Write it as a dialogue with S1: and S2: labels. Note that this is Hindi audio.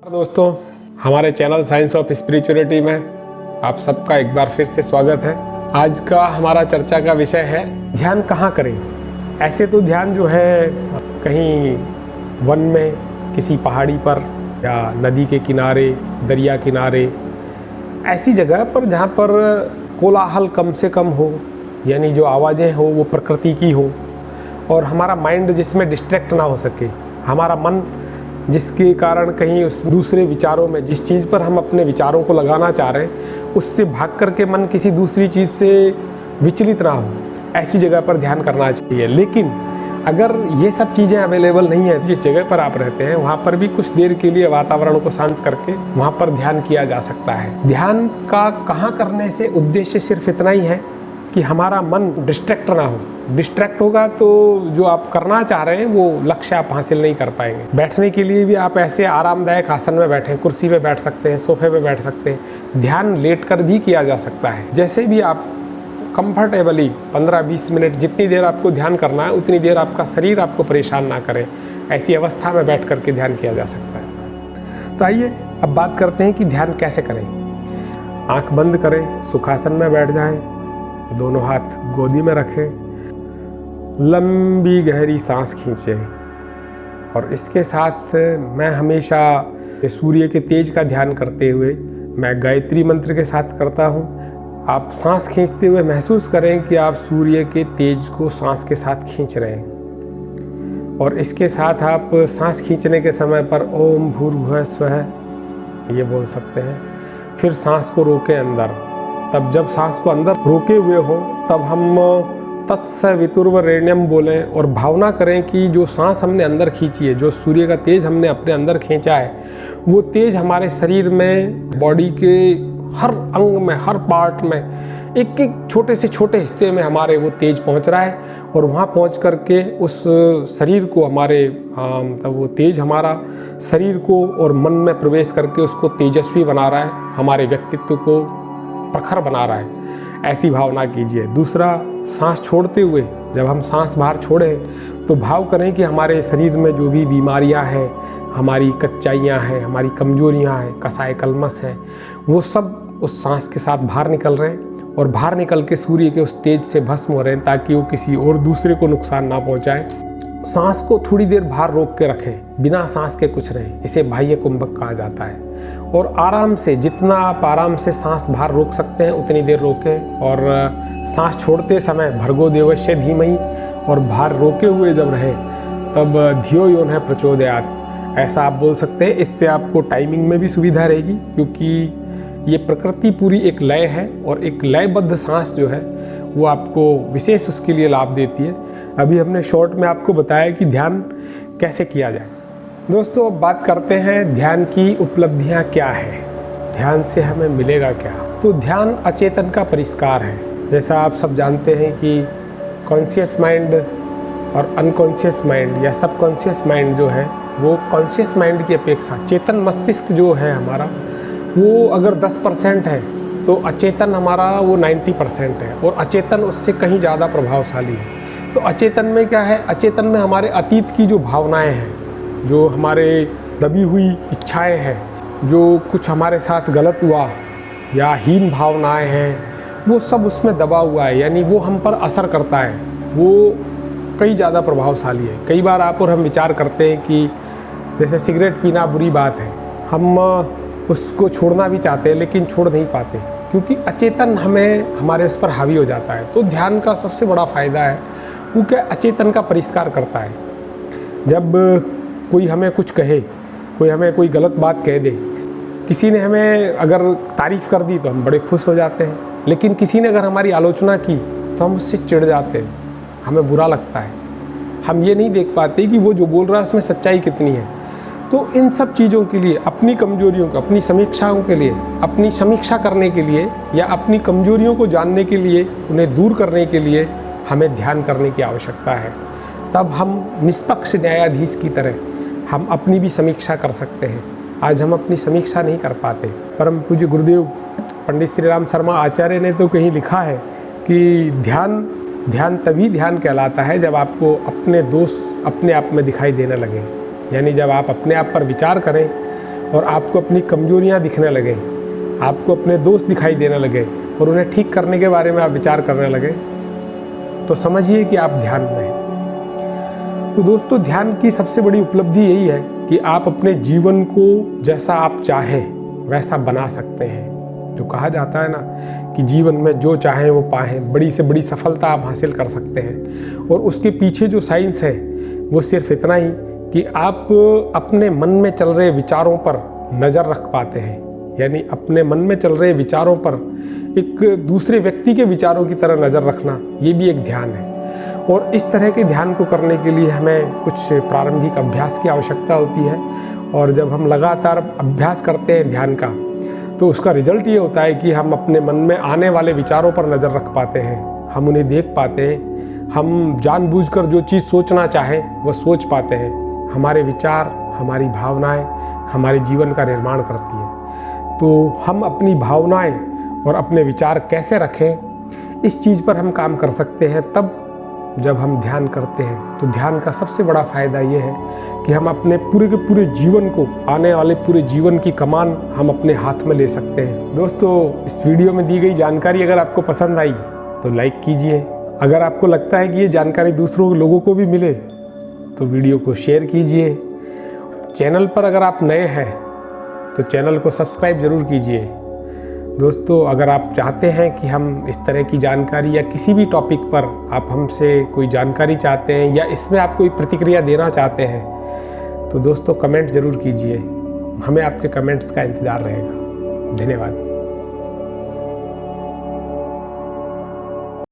S1: दोस्तों, हमारे चैनल साइंस ऑफ स्पिरिचुअलिटी में आप सबका एक बार फिर से स्वागत है। आज का हमारा चर्चा का विषय है ध्यान कहाँ करें। ऐसे तो ध्यान जो है कहीं वन में, किसी पहाड़ी पर या नदी के किनारे, दरिया किनारे, ऐसी जगह पर जहाँ पर कोलाहल कम से कम हो, यानी जो आवाज़ें हो वो प्रकृति की हो और हमारा माइंड जिसमें डिस्ट्रैक्ट ना हो सके, हमारा मन जिसके कारण कहीं उस दूसरे विचारों में, जिस चीज़ पर हम अपने विचारों को लगाना चाह रहे हैं उससे भाग कर के मन किसी दूसरी चीज़ से विचलित ना हो, ऐसी जगह पर ध्यान करना चाहिए। लेकिन अगर ये सब चीज़ें अवेलेबल नहीं है, जिस जगह पर आप रहते हैं वहाँ पर भी कुछ देर के लिए वातावरण को शांत करके वहाँ पर ध्यान किया जा सकता है। ध्यान का कहाँ करने से उद्देश्य सिर्फ इतना ही है कि हमारा मन डिस्ट्रैक्ट ना हो। डिस्ट्रैक्ट होगा तो जो आप करना चाह रहे हैं वो लक्ष्य आप हासिल नहीं कर पाएंगे। बैठने के लिए भी आप ऐसे आरामदायक आसन में बैठें, कुर्सी पे बैठ सकते हैं, सोफे पे बैठ सकते हैं। ध्यान लेटकर भी किया जा सकता है। जैसे भी आप कंफर्टेबली 15-20 मिनट, जितनी देर आपको ध्यान करना है उतनी देर आपका शरीर आपको परेशान ना करे, ऐसी अवस्था में बैठ करके ध्यान किया जा सकता है। तो आइए अब बात करते हैं कि ध्यान कैसे करें। आँख बंद करें, सुखासन में बैठ जाएं, दोनों हाथ गोदी में रखें, लंबी गहरी सांस खींचें और इसके साथ मैं हमेशा सूर्य के तेज का ध्यान करते हुए मैं गायत्री मंत्र के साथ करता हूँ। आप सांस खींचते हुए महसूस करें कि आप सूर्य के तेज को सांस के साथ खींच रहे हैं और इसके साथ आप सांस खींचने के समय पर ओम भूर्भुवः स्वः ये बोल सकते हैं। फिर सांस को रोकें अंदर। तब जब सांस को अंदर रोके हुए हो तब हम तत्सवितुर्वरेण्यम बोलें और भावना करें कि जो सांस हमने अंदर खींची है, जो सूर्य का तेज हमने अपने अंदर खींचा है, वो तेज हमारे शरीर में, बॉडी के हर अंग में, हर पार्ट में, एक एक छोटे से छोटे हिस्से में हमारे वो तेज पहुंच रहा है और वहाँ पहुंच करके उस शरीर को हमारे मतलब वो तेज हमारा शरीर को और मन में प्रवेश करके उसको तेजस्वी बना रहा है, हमारे व्यक्तित्व को प्रखर बना रहा है। ऐसी भावना कीजिए। दूसरा, सांस छोड़ते हुए जब हम सांस बाहर छोड़ें तो भाव करें कि हमारे शरीर में जो भी बीमारियां हैं, हमारी कच्चाइयाँ हैं, हमारी कमजोरियां हैं, कसाय कलमस हैं, वो सब उस सांस के साथ बाहर निकल रहे हैं और बाहर निकल के सूर्य के उस तेज से भस्म हो रहे हैं ताकि वो किसी और दूसरे को नुकसान ना पहुँचाए। सांस को थोड़ी देर बाहर रोक के रखें, बिना सांस के कुछ रहें, इसे बाह्य कुंभक कहा जाता है। और आराम से, जितना आप आराम से सांस बाहर रोक सकते हैं उतनी देर रोकें और सांस छोड़ते समय भर्गो देवस्य धीमहि और बाहर रोके हुए जब रहे तब धियो यो न प्रचोदयात्, ऐसा आप बोल सकते हैं। इससे आपको टाइमिंग में भी सुविधा रहेगी क्योंकि ये प्रकृति पूरी एक लय है और एक लयबद्ध सांस जो है वो आपको विशेष उसके लिए लाभ देती है। अभी हमने शॉर्ट में आपको बताया कि ध्यान कैसे किया जाए। दोस्तों, अब बात करते हैं ध्यान की उपलब्धियां क्या है, ध्यान से हमें मिलेगा क्या। तो ध्यान अचेतन का परिष्कार है। जैसा आप सब जानते हैं कि कॉन्शियस माइंड और अनकॉन्शियस माइंड या सबकॉन्शियस माइंड जो है वो कॉन्शियस माइंड की अपेक्षा, चेतन मस्तिष्क जो है हमारा, वो अगर 10% है तो अचेतन हमारा वो 90% है और अचेतन उससे कहीं ज़्यादा प्रभावशाली है। तो अचेतन में क्या है? अचेतन में हमारे अतीत की जो भावनाएं हैं, जो हमारे दबी हुई इच्छाएं हैं, जो कुछ हमारे साथ गलत हुआ या हीन भावनाएं हैं, वो सब उसमें दबा हुआ है, यानी वो हम पर असर करता है, वो कई ज़्यादा प्रभावशाली है। कई बार आप और हम विचार करते हैं कि जैसे सिगरेट पीना बुरी बात है, हम उसको छोड़ना भी चाहते हैं लेकिन छोड़ नहीं पाते क्योंकि अचेतन हमारे उस पर हावी हो जाता है। तो ध्यान का सबसे बड़ा फ़ायदा है वो क्या, अचेतन का परिष्कार करता है। जब कोई हमें कुछ कहे, कोई हमें कोई गलत बात कह दे, किसी ने हमें अगर तारीफ़ कर दी तो हम बड़े खुश हो जाते हैं, लेकिन किसी ने अगर हमारी आलोचना की तो हम उससे चिढ़ जाते हैं, हमें बुरा लगता है। हम ये नहीं देख पाते कि वो जो बोल रहा है उसमें सच्चाई कितनी है। तो इन सब चीज़ों के लिए, अपनी कमजोरियों को, अपनी समीक्षाओं के लिए, अपनी समीक्षा करने के लिए या अपनी कमजोरियों को जानने के लिए, उन्हें दूर करने के लिए हमें ध्यान करने की आवश्यकता है। तब हम निष्पक्ष न्यायाधीश की तरह हम अपनी भी समीक्षा कर सकते हैं। आज हम अपनी समीक्षा नहीं कर पाते। परम पूज्य गुरुदेव पंडित श्री राम शर्मा आचार्य ने तो कहीं लिखा है कि ध्यान तभी ध्यान कहलाता है जब आपको अपने दोष अपने आप में दिखाई देने लगे, यानी जब आप अपने आप पर विचार करें और आपको अपनी कमजोरियां दिखने लगे, आपको अपने दोस्त दिखाई देने लगे और उन्हें ठीक करने के बारे में आप विचार करने लगे, तो समझिए कि आप ध्यान में हैं। तो दोस्तों, ध्यान की सबसे बड़ी उपलब्धि यही है कि आप अपने जीवन को जैसा आप चाहें वैसा बना सकते हैं। जो कहा जाता है ना कि जीवन में जो चाहें वो पाएं, बड़ी से बड़ी सफलता आप हासिल कर सकते हैं। और उसके पीछे जो साइंस है वो सिर्फ इतना ही कि आप अपने मन में चल रहे विचारों पर नज़र रख पाते हैं, यानी अपने मन में चल रहे विचारों पर एक दूसरे व्यक्ति के विचारों की तरह नज़र रखना, ये भी एक ध्यान है। और इस तरह के ध्यान को करने के लिए हमें कुछ प्रारंभिक अभ्यास की आवश्यकता होती है। और जब हम लगातार अभ्यास करते हैं ध्यान का, तो उसका रिजल्ट ये होता है कि हम अपने मन में आने वाले विचारों पर नज़र रख पाते हैं, हम उन्हें देख पाते हैं, हम जानबूझकर जो चीज़ सोचना चाहें वो सोच पाते हैं। हमारे विचार, हमारी भावनाएं हमारे जीवन का निर्माण करती हैं। तो हम अपनी भावनाएं और अपने विचार कैसे रखें, इस चीज़ पर हम काम कर सकते हैं तब जब हम ध्यान करते हैं। तो ध्यान का सबसे बड़ा फ़ायदा ये है कि हम अपने पूरे के पूरे जीवन को, आने वाले पूरे जीवन की कमान हम अपने हाथ में ले सकते हैं। दोस्तों, इस वीडियो में दी गई जानकारी अगर आपको पसंद आई तो लाइक कीजिए। अगर आपको लगता है कि ये जानकारी दूसरों लोगों को भी मिले तो वीडियो को शेयर कीजिए। चैनल पर अगर आप नए हैं तो चैनल को सब्सक्राइब ज़रूर कीजिए। दोस्तों, अगर आप चाहते हैं कि हम इस तरह की जानकारी या किसी भी टॉपिक पर आप हमसे कोई जानकारी चाहते हैं या इसमें आप कोई प्रतिक्रिया देना चाहते हैं, तो दोस्तों कमेंट ज़रूर कीजिए। हमें आपके कमेंट्स का इंतज़ार रहेगा। धन्यवाद।